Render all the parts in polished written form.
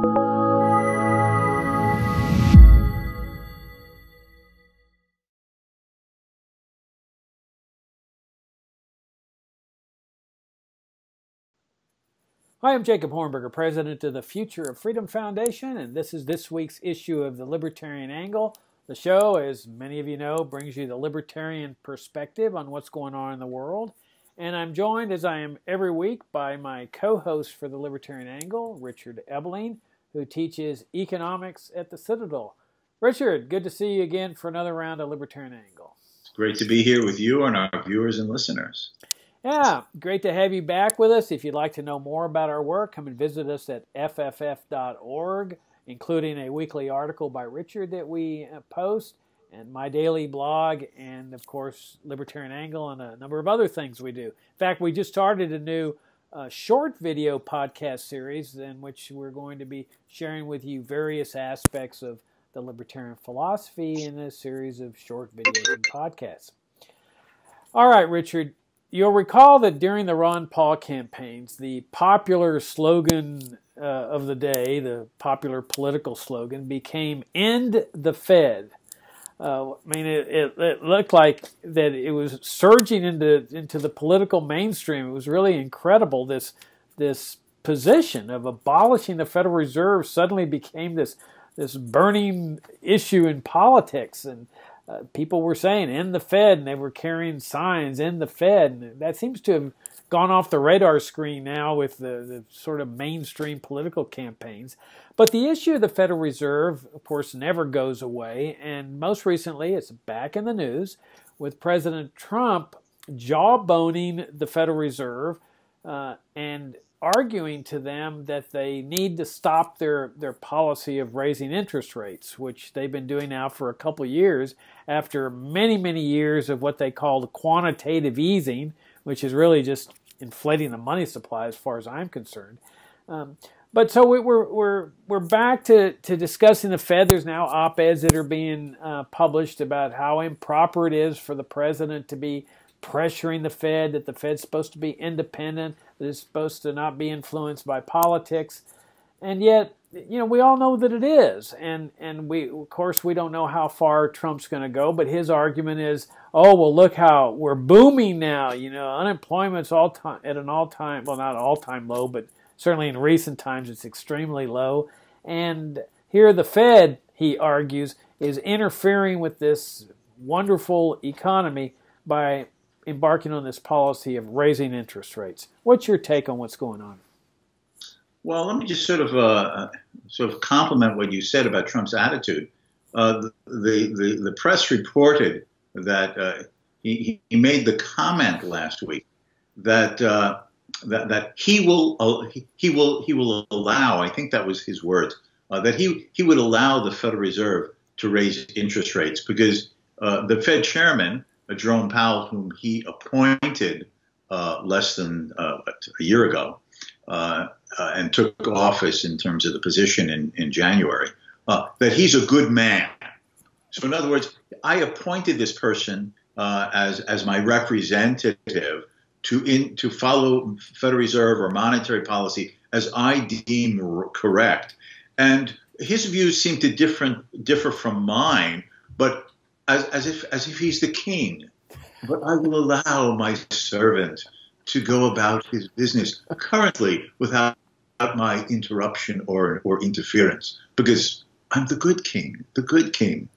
Hi, I'm Jacob Hornberger, president of the Future of Freedom Foundation, and this is this week's issue of the Libertarian Angle. The show, as many of you know, brings you the libertarian perspective on what's going on in the world. And I'm joined, as I am every week, by my co-host for the Libertarian Angle, Richard Ebeling, who teaches economics at the Citadel. Richard, good to see you again for another round of Libertarian Angle. It's great to be here with you and our viewers and listeners. Yeah, great to have you back with us. If you'd like to know more about our work, come and visit us at fff.org, including a weekly article by Richard that we post, and my daily blog, and of course, Libertarian Angle, and a number of other things we do. In fact, we just started a new short video podcast series in which we're going to be sharing with you various aspects of the libertarian philosophy in a series of short videos and podcasts. All right, Richard. You'll recall that during the Ron Paul campaigns, the popular slogan of the day, the popular political slogan, became "End the Fed." I mean, it looked like that it was surging into the political mainstream. It was really incredible. This position of abolishing the Federal Reserve suddenly became this burning issue in politics, and people were saying, "End the Fed," and they were carrying signs, "End the Fed." And that seems to have gone off the radar screen now with the sort of mainstream political campaigns. But the issue of the Federal Reserve, of course, never goes away. And most recently, it's back in the news with President Trump jawboning the Federal Reserve and arguing to them that they need to stop their policy of raising interest rates, which they've been doing now for a couple of years after many, many years of what they call the quantitative easing, which is really just inflating the money supply as far as I'm concerned. But so we're back to discussing the Fed. There's now op-eds that are being published about how improper it is for the president to be pressuring the Fed, that the Fed's supposed to be independent, that it's supposed to not be influenced by politics. And yet, we all know that it is. And of course, we don't know how far Trump's going to go, but his argument is, oh, well, look how we're booming now. Unemployment's at an all-time, well, not all-time low, but certainly in recent times it's extremely low. And here the Fed, he argues, is interfering with this wonderful economy by embarking on this policy of raising interest rates. What's your take on what's going on? Well, let me just sort of compliment what you said about Trump's attitude. The press reported that he made the comment last week that that he will allow, I think that was his words, that he would allow the Federal Reserve to raise interest rates because the Fed chairman, Jerome Powell, whom he appointed less than a year ago and took office in terms of the position in January, that he's a good man. So in other words, I appointed this person as my representative to follow Federal Reserve or monetary policy as I deem correct. And his views seem to differ from mine, but as if he's the king. But I will allow my servant to go about his business currently without my interruption or interference, because I'm the good king, the good king.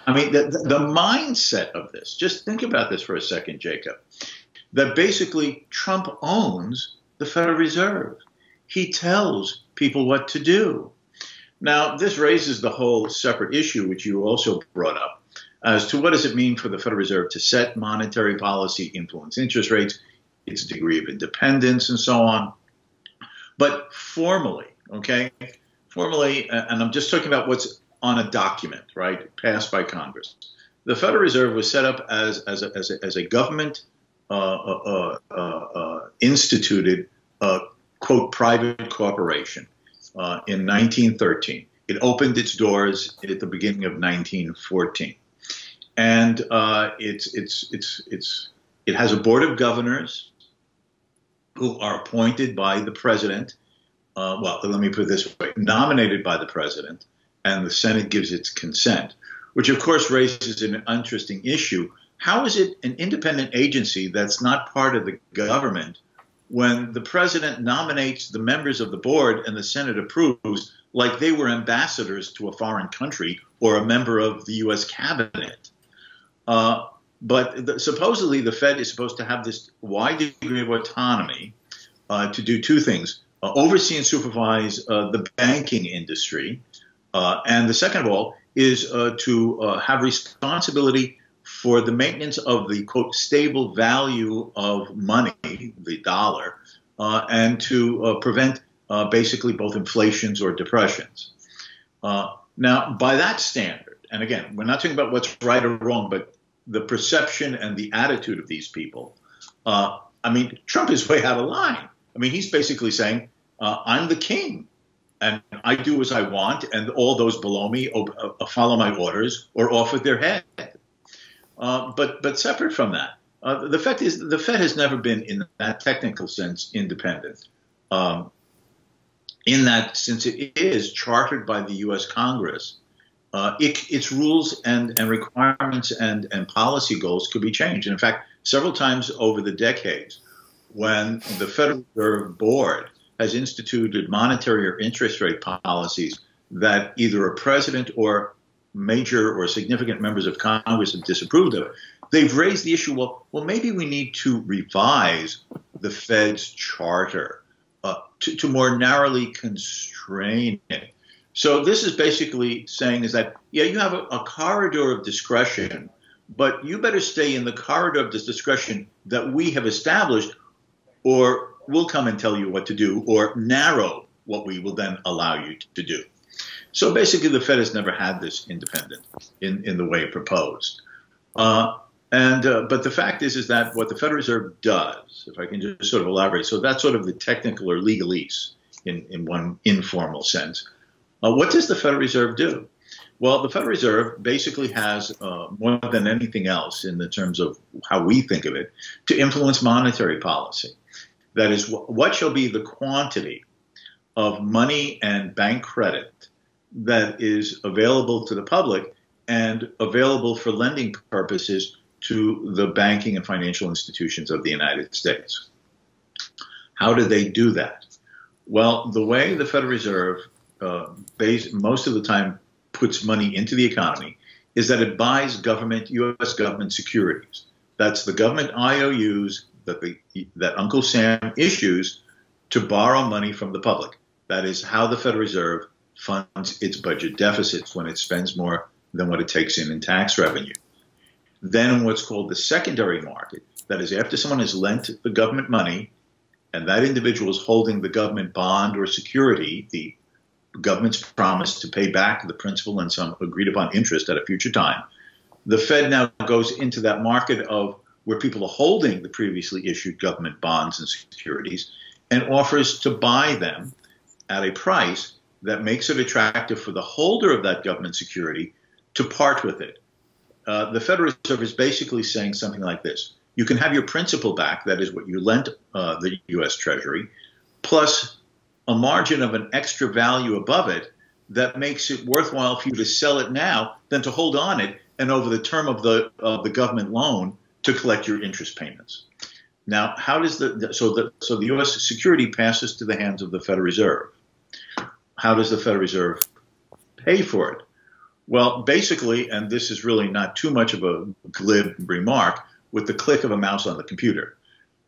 I mean, the mindset of this, just think about this for a second, Jacob, that basically Trump owns the Federal Reserve. He tells people what to do. Now, this raises the whole separate issue, which you also brought up, as to what does it mean for the Federal Reserve to set monetary policy, influence interest rates, its degree of independence, and so on. But formally, and I'm just talking about what's on a document, right, passed by Congress. The Federal Reserve was set up as a government instituted, quote, private corporation in 1913. It opened its doors at the beginning of 1914. And it has a board of governors who are appointed by the president well, let me put it this way, nominated by the president, and the Senate gives its consent, which of course raises an interesting issue. How is it an independent agency that's not part of the government when the president nominates the members of the board and the Senate approves like they were ambassadors to a foreign country or a member of the U.S. cabinet? But supposedly the Fed is supposed to have this wide degree of autonomy to do two things: oversee and supervise the banking industry, and the second of all is to have responsibility for the maintenance of the, quote, stable value of money, the dollar, and to prevent basically both inflations or depressions. Now, by that standard, and again, we're not talking about what's right or wrong, but the perception and the attitude of these people, I mean, Trump is way out of line. I mean, he's basically saying, I'm the king, and I do as I want, and all those below me follow my orders or off with their head. But separate from that, the fact is the Fed has never been, in that technical sense, independent. In that, since it is chartered by the U.S. Congress, its rules and requirements and policy goals could be changed. And in fact, several times over the decades, when the Federal Reserve Board has instituted monetary or interest rate policies that either a president or major or significant members of Congress have disapproved of, they've raised the issue, well, maybe we need to revise the Fed's charter to more narrowly constrain it. So this is basically saying is that, yeah, you have a corridor of discretion, but you better stay in the corridor of this discretion that we have established, or we'll come and tell you what to do, or narrow what we will then allow you to do. So basically, the Fed has never had this independent in the way proposed. But the fact is that what the Federal Reserve does, if I can just sort of elaborate, so that's sort of the technical or legalese in one informal sense. What does the Federal Reserve do? Well, the Federal Reserve basically has, more than anything else in the terms of how we think of it, to influence monetary policy. That is, what shall be the quantity of money and bank credit that is available to the public and available for lending purposes to the banking and financial institutions of the United States. How do they do that? Well, the way the Federal Reserve most of the time puts money into the economy is that it buys U.S. government securities. That's the government IOUs that Uncle Sam issues to borrow money from the public. That is how the Federal Reserve funds its budget deficits when it spends more than what it takes in tax revenue. Then what's called the secondary market, that is after someone has lent the government money and that individual is holding the government bond or security, the government's promise to pay back the principal and some agreed upon interest at a future time, the Fed now goes into that market of where people are holding the previously issued government bonds and securities and offers to buy them at a price that makes it attractive for the holder of that government security to part with it. The Federal Reserve is basically saying something like this. You can have your principal back, that is what you lent the U.S. Treasury, plus a margin of an extra value above it that makes it worthwhile for you to sell it now than to hold on it and over the term of the government loan to collect your interest payments. Now, how does so the U.S. security passes to the hands of the Federal Reserve. How does the Federal Reserve pay for it? Well, basically, and this is really not too much of a glib remark, with the click of a mouse on the computer,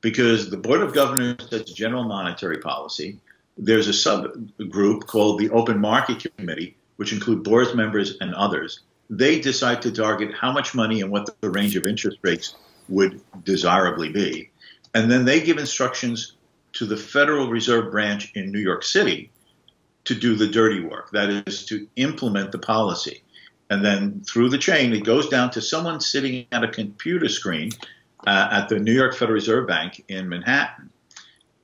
because the Board of Governors sets general monetary policy. There's a subgroup called the Open Market Committee, which include board members and others. They decide to target how much money and what the range of interest rates would desirably be. And then they give instructions to the Federal Reserve Branch in New York City to do the dirty work, that is to implement the policy. And then through the chain, it goes down to someone sitting at a computer screen at the New York Federal Reserve Bank in Manhattan.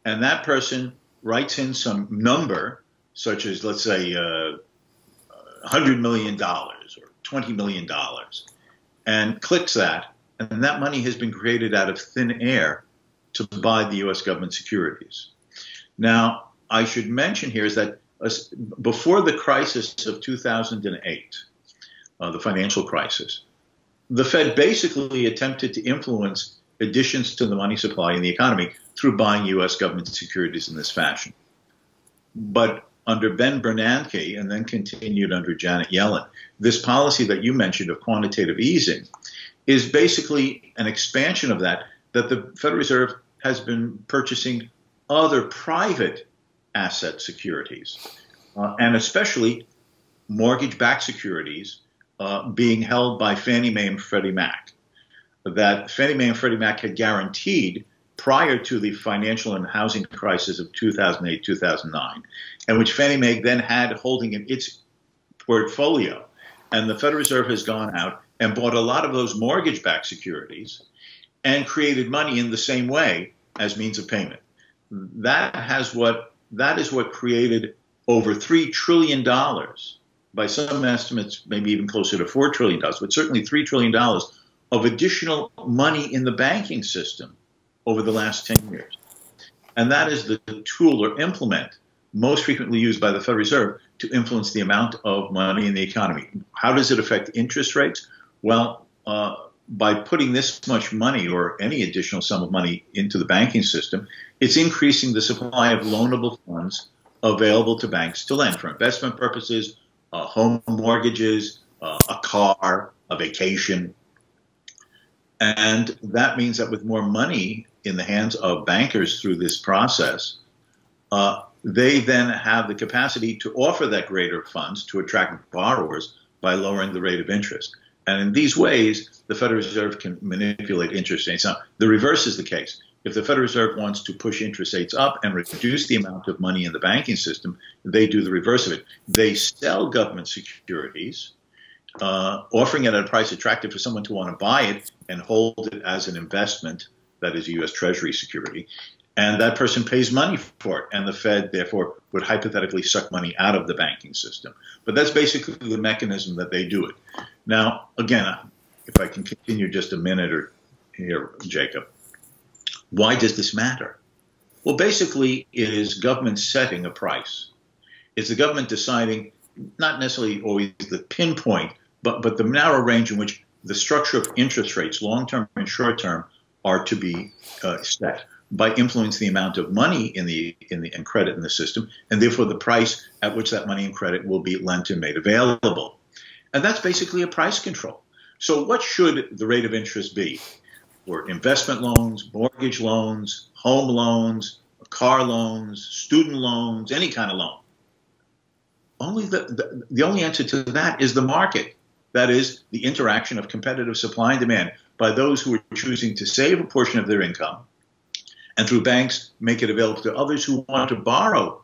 And that person writes in some number, such as, let's say, $100 million or $20 million, and clicks that, and that money has been created out of thin air to buy the U.S. government securities. Now, I should mention here is that before the crisis of 2008, the financial crisis, the Fed basically attempted to influence additions to the money supply in the economy through buying U.S. government securities in this fashion. But under Ben Bernanke, and then continued under Janet Yellen, this policy that you mentioned of quantitative easing is basically an expansion of that the Federal Reserve has been purchasing other private asset securities, and especially mortgage-backed securities being held by Fannie Mae and Freddie Mac, that Fannie Mae and Freddie Mac had guaranteed prior to the financial and housing crisis of 2008-2009, and which Fannie Mae then had holding in its portfolio. And the Federal Reserve has gone out and bought a lot of those mortgage-backed securities and created money in the same way as means of payment. That is what created over $3 trillion, by some estimates maybe even closer to $4 trillion, but certainly $3 trillion of additional money in the banking system over the last 10 years. And that is the tool or implement most frequently used by the Federal Reserve to influence the amount of money in the economy. How does it affect interest rates? Well, by putting this much money or any additional sum of money into the banking system, it's increasing the supply of loanable funds available to banks to lend for investment purposes, home mortgages, a car, a vacation. And that means that with more money in the hands of bankers through this process, they then have the capacity to offer that greater funds to attract borrowers by lowering the rate of interest. And in these ways, the Federal Reserve can manipulate interest rates. Now, the reverse is the case. If the Federal Reserve wants to push interest rates up and reduce the amount of money in the banking system, they do the reverse of it. They sell government securities, offering it at a price attractive for someone to want to buy it and hold it as an investment, that is a U.S. Treasury security, and that person pays money for it, and the Fed, therefore, would hypothetically suck money out of the banking system. But that's basically the mechanism that they do it. Now, again, if I can continue just a minute or here, Jacob, why does this matter? Well, basically, it is government setting a price. It's the government deciding, not necessarily always the pinpoint, but the narrow range in which the structure of interest rates, long-term and short-term, are to be set by influencing the amount of money and credit in the system, and therefore the price at which that money and credit will be lent and made available. And that's basically a price control. So what should the rate of interest be for investment loans, mortgage loans, home loans, car loans, student loans, any kind of loan? The only answer to that is the market. That is the interaction of competitive supply and demand by those who are choosing to save a portion of their income and through banks make it available to others who want to borrow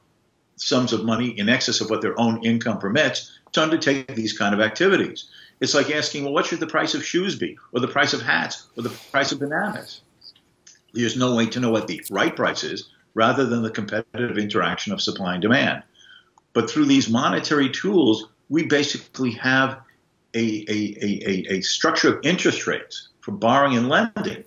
sums of money in excess of what their own income permits to undertake these kind of activities. It's like asking, well, what should the price of shoes be, or the price of hats, or the price of bananas? There's no way to know what the right price is rather than the competitive interaction of supply and demand. But through these monetary tools, we basically have a structure of interest rates for borrowing and lending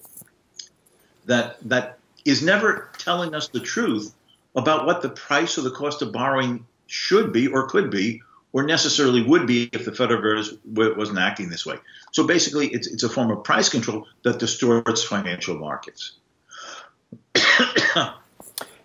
that is never telling us the truth about what the price or the cost of borrowing should be or could be or necessarily would be if the Federal Reserve wasn't acting this way. So basically, it's a form of price control that distorts financial markets.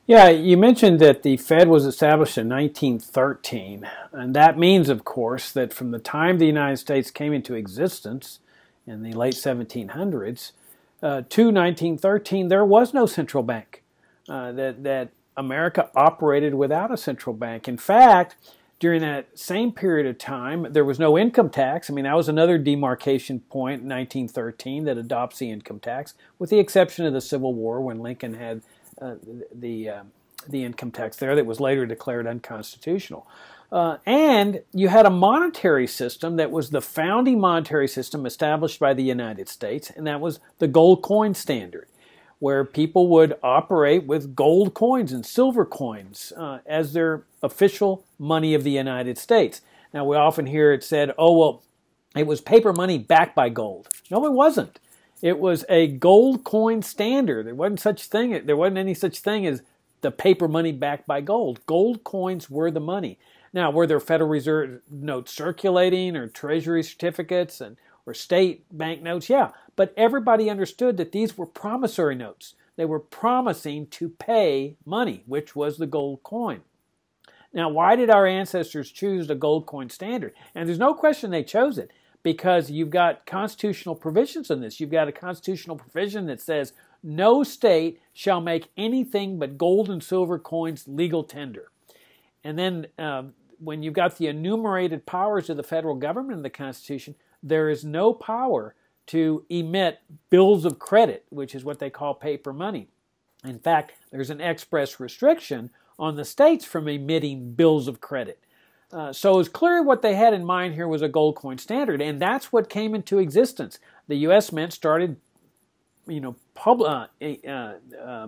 Yeah, you mentioned that the Fed was established in 1913, and that means, of course, that from the time the United States came into existence in the late 1700s to 1913, there was no central bank, that America operated without a central bank. In fact, during that same period of time, there was no income tax. I mean, that was another demarcation point in 1913 that adopts the income tax, with the exception of the Civil War when Lincoln had the income tax there that was later declared unconstitutional. And you had a monetary system that was the founding monetary system established by the United States, and that was the gold coin standard, where people would operate with gold coins and silver coins as their official money of the United States. Now, we often hear it said, oh, well, it was paper money backed by gold. No, it wasn't. It was a gold coin standard. There wasn't any such thing as the paper money backed by gold. Gold coins were the money. Now, were there Federal Reserve notes circulating or Treasury certificates or state bank notes? Yeah, but everybody understood that these were promissory notes. They were promising to pay money, which was the gold coin. Now, why did our ancestors choose the gold coin standard? And there's no question they chose it, because you've got constitutional provisions in this. You've got a constitutional provision that says no state shall make anything but gold and silver coins legal tender. And then when you've got the enumerated powers of the federal government in the Constitution, there is no power to emit bills of credit, which is what they call paper money. In fact, there's an express restriction on the states from emitting bills of credit. So it's clear what they had in mind here was a gold coin standard, and that's what came into existence. The U.S. Mint started,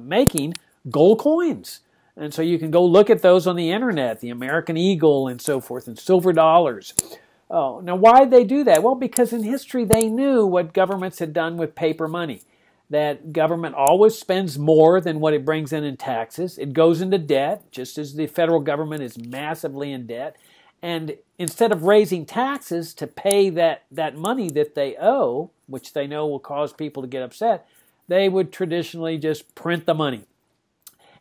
making gold coins. And so you can go look at those on the internet, the American Eagle and so forth, and silver dollars. Oh, now why did they do that? Well, because in history they knew what governments had done with paper money. That government always spends more than what it brings in taxes. It goes into debt, just as the federal government is massively in debt. And instead of raising taxes to pay that money that they owe, which they know will cause people to get upset, they would traditionally just print the money.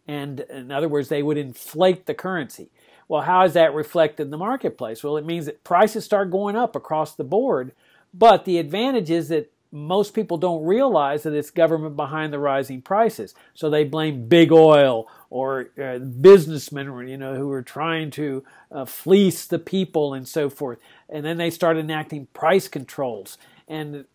And in other words, they would inflate the currency. Well, how is that reflected in the marketplace? Well, it means that prices start going up across the board. But the advantage is that most people don't realize that it's government behind the rising prices. So they blame big oil or businessmen, who are trying to fleece the people and so forth. And then they start enacting price controls. And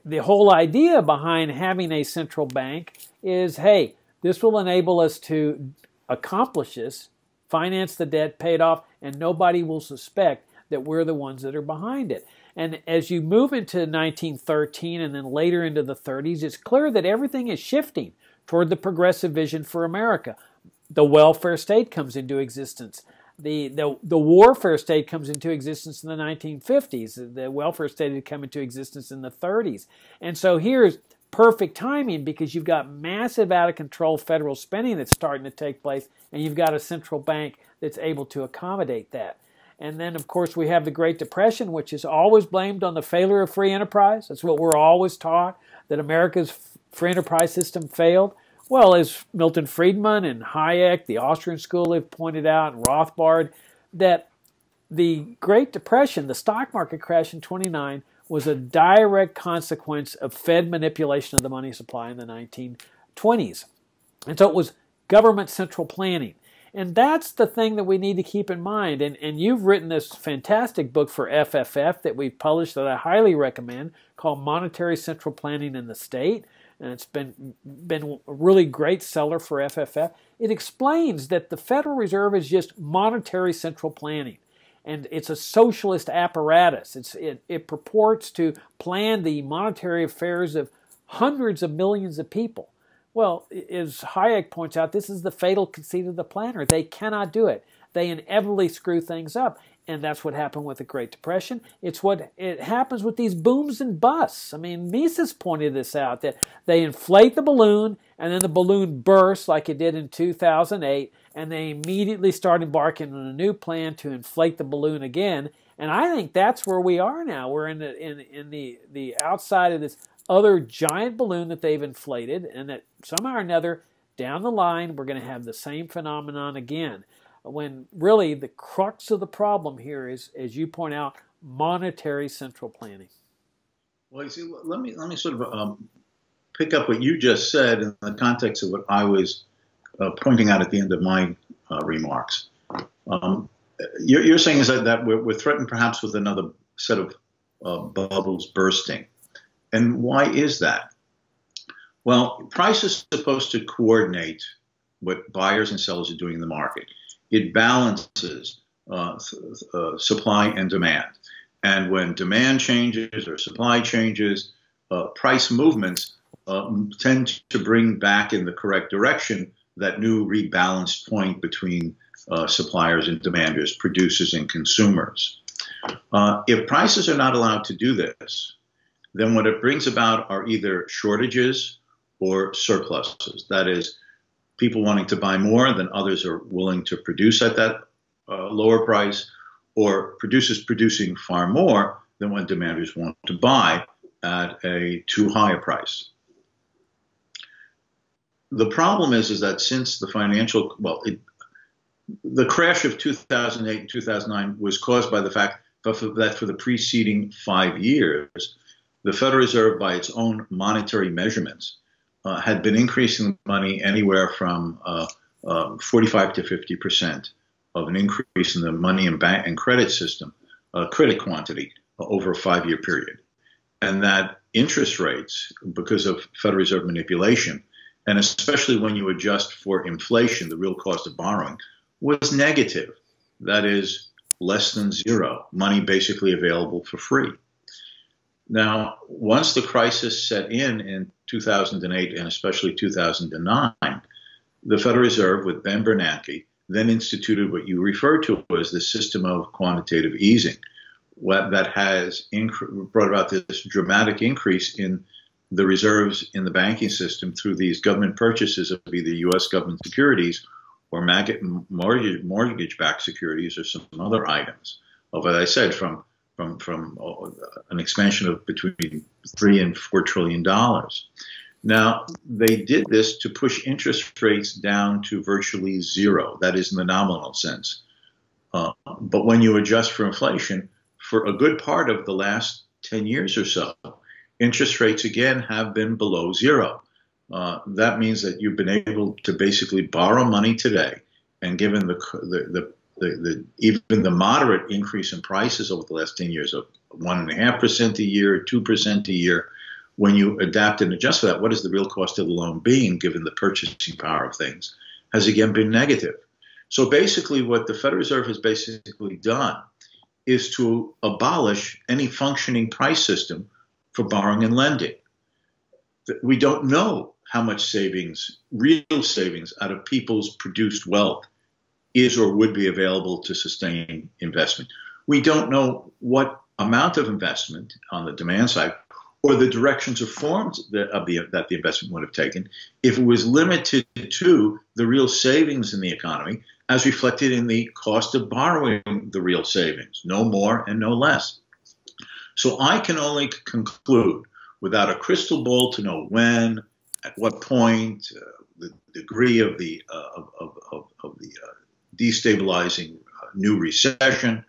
the whole idea behind having a central bank is, hey, this will enable us to accomplish this, finance the debt, pay it off, and nobody will suspect that we're the ones that are behind it. And as you move into 1913 and then later into the 30s, it's clear that everything is shifting toward the progressive vision for America. The welfare state comes into existence. The warfare state comes into existence in the 1950s. The welfare state had come into existence in the 30s. And so here's perfect timing, because you've got massive out-of-control federal spending that's starting to take place, and you've got a central bank that's able to accommodate that. And then, of course, we have the Great Depression, which is always blamed on the failure of free enterprise. That's what we're always taught, that America's free enterprise system failed. Well, as Milton Friedman and Hayek, the Austrian school, have pointed out, and Rothbard, that the Great Depression, the stock market crash in '29, was a direct consequence of Fed manipulation of the money supply in the 1920s. And so it was government central planning. And that's the thing that we need to keep in mind. And you've written this fantastic book for FFF that we've published that I highly recommend, called Monetary Central Planning in the State. And it's been a really great seller for FFF. It explains that the Federal Reserve is just monetary central planning. And it's a socialist apparatus. It purports to plan the monetary affairs of hundreds of millions of people. Well, as Hayek points out, this is the fatal conceit of the planner. They cannot do it. They inevitably screw things up. And that's what happened with the Great Depression. It happens with these booms and busts. I mean, Mises pointed this out, that they inflate the balloon, and then the balloon bursts like it did in 2008, and they immediately start embarking on a new plan to inflate the balloon again. And I think that's where we are now. We're in the outside of this other giant balloon that they've inflated, and that somehow or another, down the line, we're going to have the same phenomenon again. When really the crux of the problem here is, as you point out, monetary central planning. Well, you see, let me sort of pick up what you just said in the context of what I was pointing out at the end of my remarks. You're saying is that we're threatened perhaps with another set of bubbles bursting. And why is that? Well, price is supposed to coordinate what buyers and sellers are doing in the market. It balances supply and demand. And when demand changes or supply changes, price movements tend to bring back in the correct direction that new rebalanced point between suppliers and demanders, producers and consumers. If prices are not allowed to do this, then what it brings about are either shortages or surpluses. That is, people wanting to buy more than others are willing to produce at that lower price, or producers producing far more than what demanders want to buy at a too high a price. The problem is that since the financial, the crash of 2008 and 2009 was caused by the fact that for the preceding 5 years, the Federal Reserve, by its own monetary measurements, had been increasing money anywhere from 45 to 50% of an increase in the money and bank and credit system, credit quantity over a 5-year period. And that interest rates, because of Federal Reserve manipulation, and especially when you adjust for inflation, the real cost of borrowing, was negative. That is, less than zero, money basically available for free. Now, once the crisis set in 2008 and especially 2009, the Federal Reserve, with Ben Bernanke, then instituted what you refer to as the system of quantitative easing, that has brought about this dramatic increase in the reserves in the banking system through these government purchases of either U.S. government securities or mortgage-backed securities or some other items. Of, as I said, from an expansion of between $3 and $4 trillion. Now, they did this to push interest rates down to virtually zero. That is in the nominal sense. But when you adjust for inflation, for a good part of the last 10 years or so, interest rates again have been below zero. That means that you've been able to basically borrow money today, and given even the moderate increase in prices over the last 10 years of 1.5% a year, 2% a year, when you adapt and adjust for that, what is the real cost of the loan being, given the purchasing power of things, has again been negative. So basically what the Federal Reserve has basically done is to abolish any functioning price system for borrowing and lending. We don't know how much savings, real savings, out of people's produced wealth is or would be available to sustain investment. We don't know what amount of investment on the demand side or the directions or forms that the investment would have taken if it was limited to the real savings in the economy as reflected in the cost of borrowing the real savings, no more and no less. So I can only conclude, without a crystal ball to know when, at what point, the degree of the destabilizing new recession,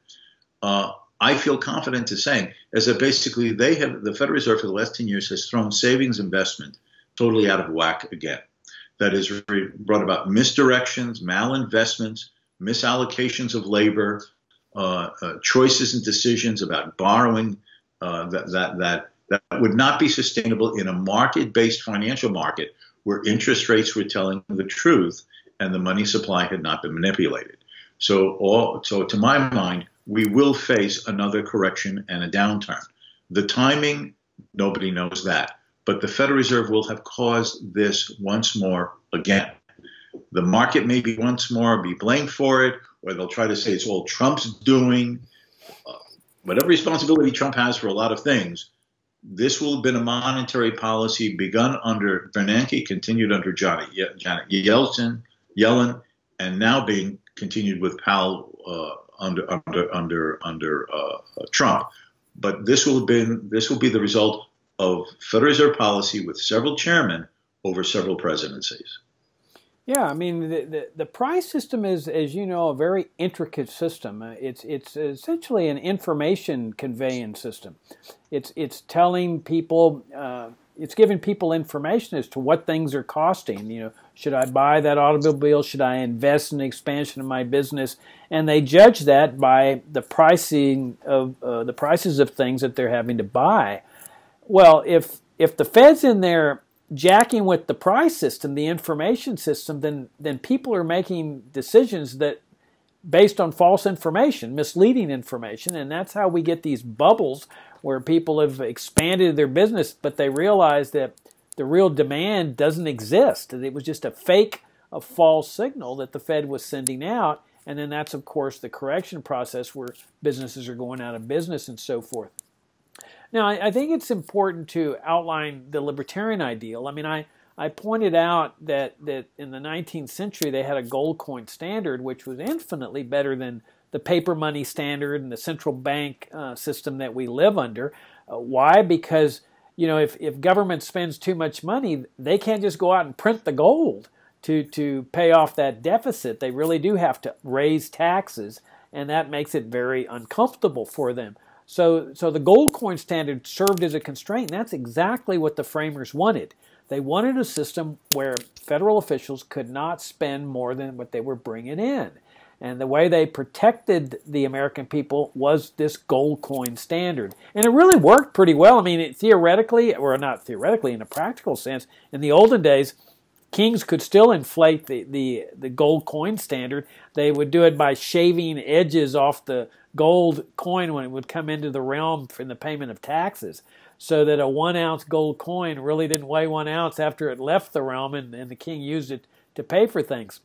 I feel confident in saying is that basically the Federal Reserve for the last 10 years has thrown savings investment totally out of whack again. That has brought about misdirections, malinvestments, misallocations of labor, choices and decisions about borrowing that would not be sustainable in a market-based financial market where interest rates were telling the truth and the money supply had not been manipulated. So to my mind, we will face another correction and a downturn. The timing, nobody knows that. But the Federal Reserve will have caused this once more again. The market may be once more be blamed for it, or they'll try to say it's all Trump's doing. Whatever responsibility Trump has for a lot of things, this will have been a monetary policy begun under Bernanke, continued under Janet Yellen, and now being continued with Powell under Trump. But this will be the result of Federal Reserve policy with several chairmen over several presidencies. Yeah, I mean, the price system is, as you know, a very intricate system. It's essentially an information conveying system. It's telling people, it's giving people information as to what things are costing. You know, should I buy that automobile? Should I invest in the expansion of my business? And they judge that by the pricing of the prices of things that they're having to buy. Well, if the Fed's in there jacking with the price system, the information system, then people are making decisions that based on false information, misleading information, and that's how we get these bubbles where people have expanded their business, but they realize that the real demand doesn't exist. It was just a false signal that the Fed was sending out, and then that's, of course, the correction process where businesses are going out of business and so forth. Now, I think it's important to outline the libertarian ideal. I mean, I I pointed out that in the 19th century they had a gold coin standard, which was infinitely better than the paper money standard and the central bank system that we live under. Why? Because if government spends too much money, they can't just go out and print the gold to pay off that deficit. They really do have to raise taxes, and that makes it very uncomfortable for them. So the gold coin standard served as a constraint, and that's exactly what the framers wanted. They wanted a system where federal officials could not spend more than what they were bringing in. And the way they protected the American people was this gold coin standard. And it really worked pretty well. I mean, theoretically, or not theoretically, in a practical sense, in the olden days, kings could still inflate the gold coin standard. They would do it by shaving edges off the gold coin when it would come into the realm for the payment of taxes, so that a 1 ounce gold coin really didn't weigh 1 ounce after it left the realm, and the king used it to pay for things.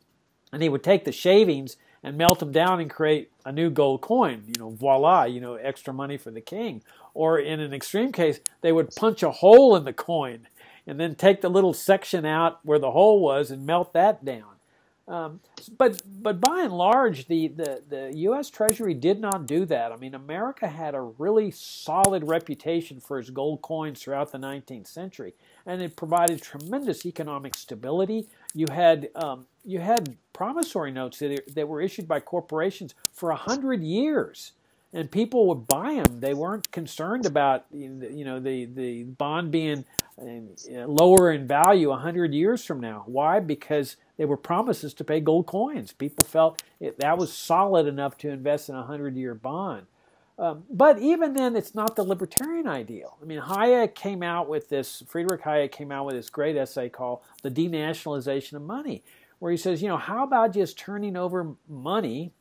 And he would take the shavings and melt them down and create a new gold coin. Voila, extra money for the king. Or in an extreme case, they would punch a hole in the coin and then take the little section out where the hole was and melt that down. But by and large, the U.S. Treasury did not do that. I mean, America had a really solid reputation for its gold coins throughout the 19th century, and it provided tremendous economic stability. You had promissory notes that were issued by corporations for 100 years, and people would buy them. They weren't concerned about the bond being lower in value 100 years from now. Why? Because they were promises to pay gold coins. People felt that was solid enough to invest in a 100-year bond. But even then, it's not the libertarian ideal. I mean, Friedrich Hayek came out with this great essay called The Denationalization of Money, where he says, how about just turning over money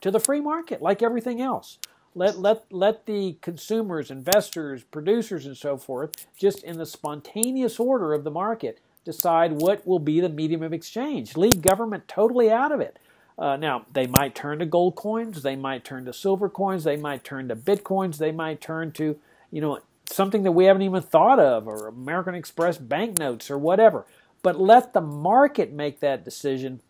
to the free market like everything else? Let the consumers, investors, producers, and so forth, just in the spontaneous order of the market, decide what will be the medium of exchange. Leave government totally out of it. Now, they might turn to gold coins, they might turn to silver coins, they might turn to bitcoins, they might turn to, something that we haven't even thought of, or American Express banknotes or whatever. But let the market make that decision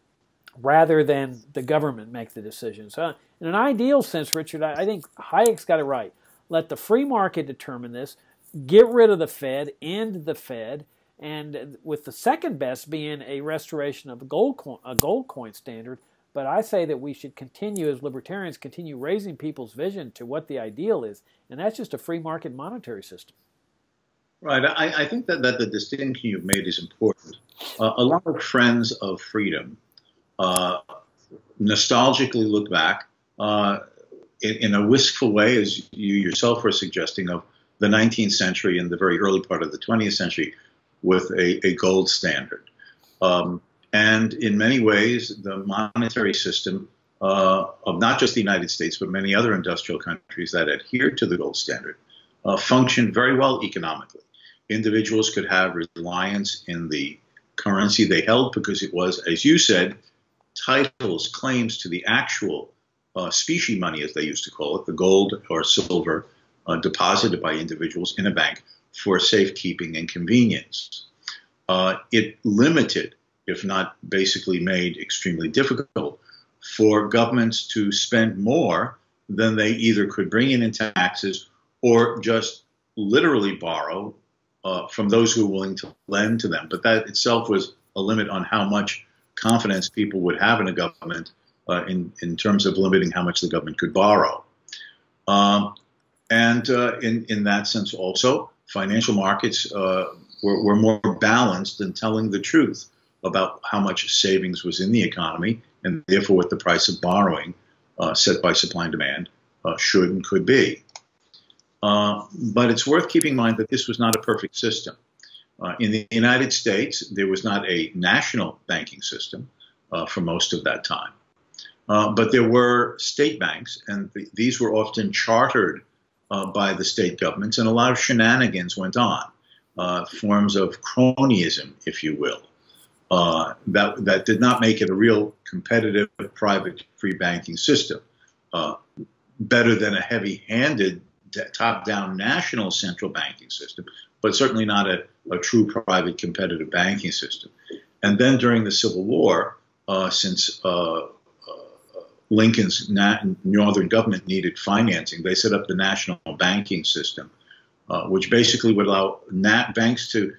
rather than the government make the decision. So in an ideal sense, Richard, I think Hayek's got it right. Let the free market determine this, get rid of the Fed, end the Fed, and with the second best being a restoration of a gold coin standard. But I say that we should continue, as libertarians, continue raising people's vision to what the ideal is, and that's just a free market monetary system. Right. I think that the distinction you've made is important. A lot of friends of freedom nostalgically look back in a wistful way, as you yourself were suggesting, of the 19th century and the very early part of the 20th century with a gold standard. And in many ways, the monetary system of not just the United States, but many other industrial countries that adhered to the gold standard functioned very well economically. Individuals could have reliance in the currency they held because it was, as you said, titles, claims to the actual specie money, as they used to call it, the gold or silver deposited by individuals in a bank for safekeeping and convenience. It limited, if not basically made extremely difficult, for governments to spend more than they either could bring in taxes or just literally borrow from those who were willing to lend to them. But that itself was a limit on how much confidence people would have in a government in terms of limiting how much the government could borrow. And in that sense also, financial markets were more balanced in telling the truth about how much savings was in the economy, and therefore what the price of borrowing set by supply and demand should and could be. But it's worth keeping in mind that this was not a perfect system. In the United States, there was not a national banking system for most of that time. But there were state banks, and these were often chartered by the state governments, and a lot of shenanigans went on, forms of cronyism, if you will, that did not make it a real competitive private free banking system. Better than a heavy-handed top-down national central banking system, but certainly not a true private competitive banking system. And then during the Civil War, since Lincoln's northern government needed financing, they set up the national banking system, which basically would allow banks to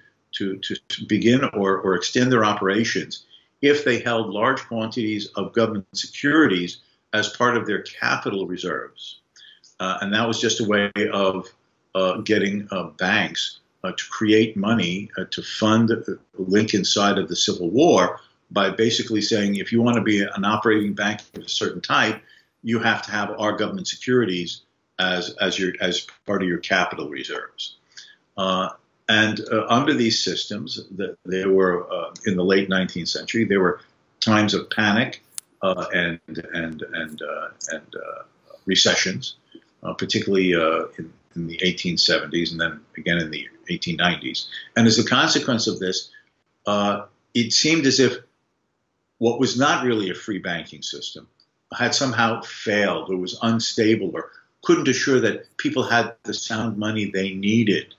begin or extend their operations if they held large quantities of government securities as part of their capital reserves. And that was just a way of getting banks to create money to fund Lincoln's side of the Civil War by basically saying, if you want to be an operating bank of a certain type, you have to have our government securities as part of your capital reserves. And under these systems, there were in the late 19th century, there were times of panic and recessions, particularly in the 1870s and then again in the 1890s. And as a consequence of this, it seemed as if what was not really a free banking system had somehow failed or was unstable or couldn't assure that people had the sound money they needed.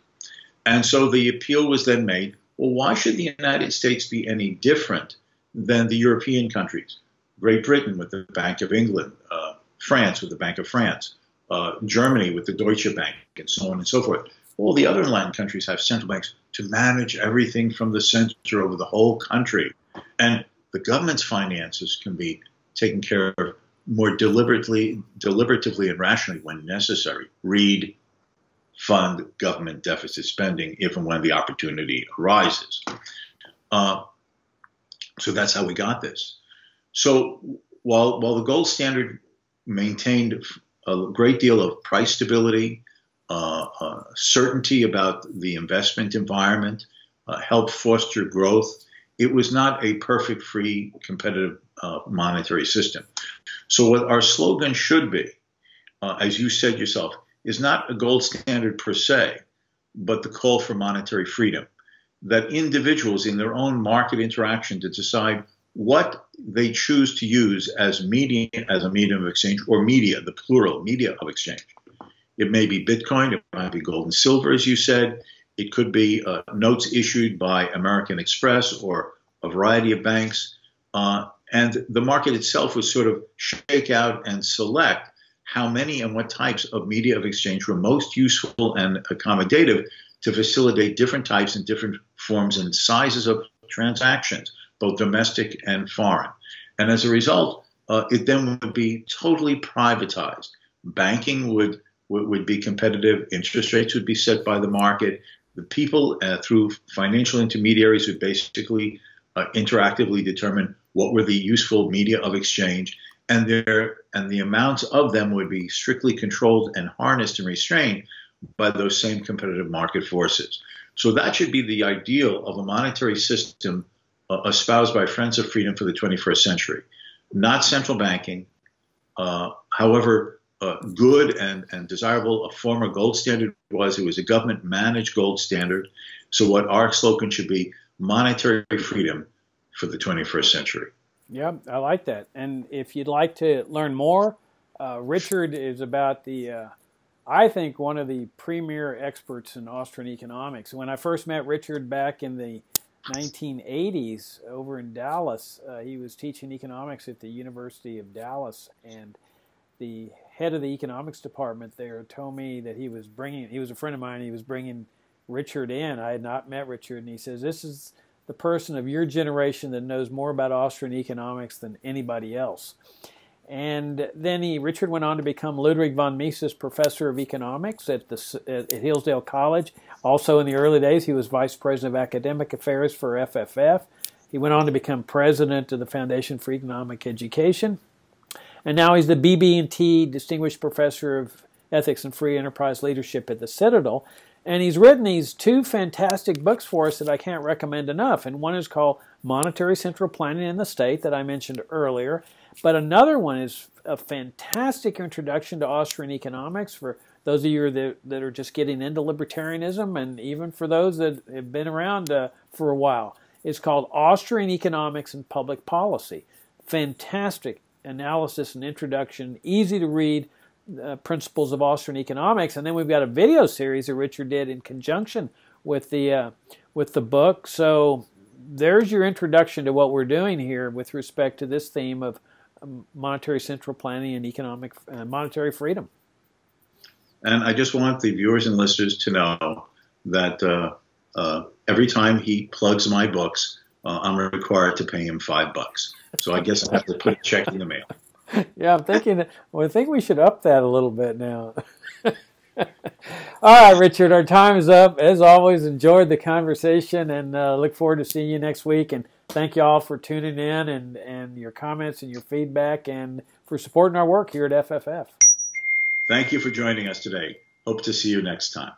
And so the appeal was then made, well, why should the United States be any different than the European countries? Great Britain with the Bank of England, France with the Bank of France, Germany with the Deutsche Bank, and so on and so forth. All the other Latin countries have central banks to manage everything from the center over the whole country. And the government's finances can be taken care of more deliberatively and rationally when necessary. Read, fund government deficit spending if and when the opportunity arises. So that's how we got this. So while the gold standard maintained a great deal of price stability, certainty about the investment environment, helped foster growth, it was not a perfect, free, competitive monetary system. So what our slogan should be, as you said yourself, is not a gold standard per se, but the call for monetary freedom, that individuals in their own market interaction to decide what they choose to use as a medium of exchange, or media, the plural, media of exchange. It may be Bitcoin, it might be gold and silver, as you said. It could be notes issued by American Express or a variety of banks. And the market itself would sort of shake out and select how many and what types of media of exchange were most useful and accommodative to facilitate different types and different forms and sizes of transactions, both domestic and foreign. And as a result, it then would be totally privatized. Banking would be competitive. Interest rates would be set by the market. The people, through financial intermediaries, would basically interactively determine what were the useful media of exchange, and the amounts of them would be strictly controlled and harnessed and restrained by those same competitive market forces. So that should be the ideal of a monetary system espoused by Friends of Freedom for the 21st century. Not central banking, however good and desirable a former gold standard was. It was a government-managed gold standard. So what our slogan should be, monetary freedom for the 21st century. Yeah, I like that. And if you'd like to learn more, Richard is about I think, one of the premier experts in Austrian economics. When I first met Richard back in the 1980s over in Dallas, he was teaching economics at the University of Dallas, and the head of the economics department there told me that he was a friend of mine, he was bringing Richard in. I had not met Richard, and he says, this is the person of your generation that knows more about Austrian economics than anybody else. And then Richard went on to become Ludwig von Mises Professor of Economics at Hillsdale College. Also in the early days, he was Vice President of Academic Affairs for FFF. He went on to become President of the Foundation for Economic Education. And now he's the BB&T Distinguished Professor of Ethics and Free Enterprise Leadership at the Citadel. And he's written these two fantastic books for us that I can't recommend enough. And one is called Monetary Central Planning in the State that I mentioned earlier. But another one is a fantastic introduction to Austrian economics for those of you that are just getting into libertarianism, and even for those that have been around for a while. It's called Austrian Economics and Public Policy. Fantastic analysis and introduction, easy to read, principles of Austrian economics. And then we've got a video series that Richard did in conjunction with the book. So there's your introduction to what we're doing here with respect to this theme of monetary central planning and economic monetary freedom. And I just want the viewers and listeners to know that every time he plugs my books, I'm required to pay him $5. So I guess I have to put a check in the mail. Yeah, I'm thinking. Well, I think we should up that a little bit now. All right, Richard, our time is up. As always, enjoyed the conversation and look forward to seeing you next week. And thank you all for tuning in and your comments and your feedback and for supporting our work here at FFF. Thank you for joining us today. Hope to see you next time.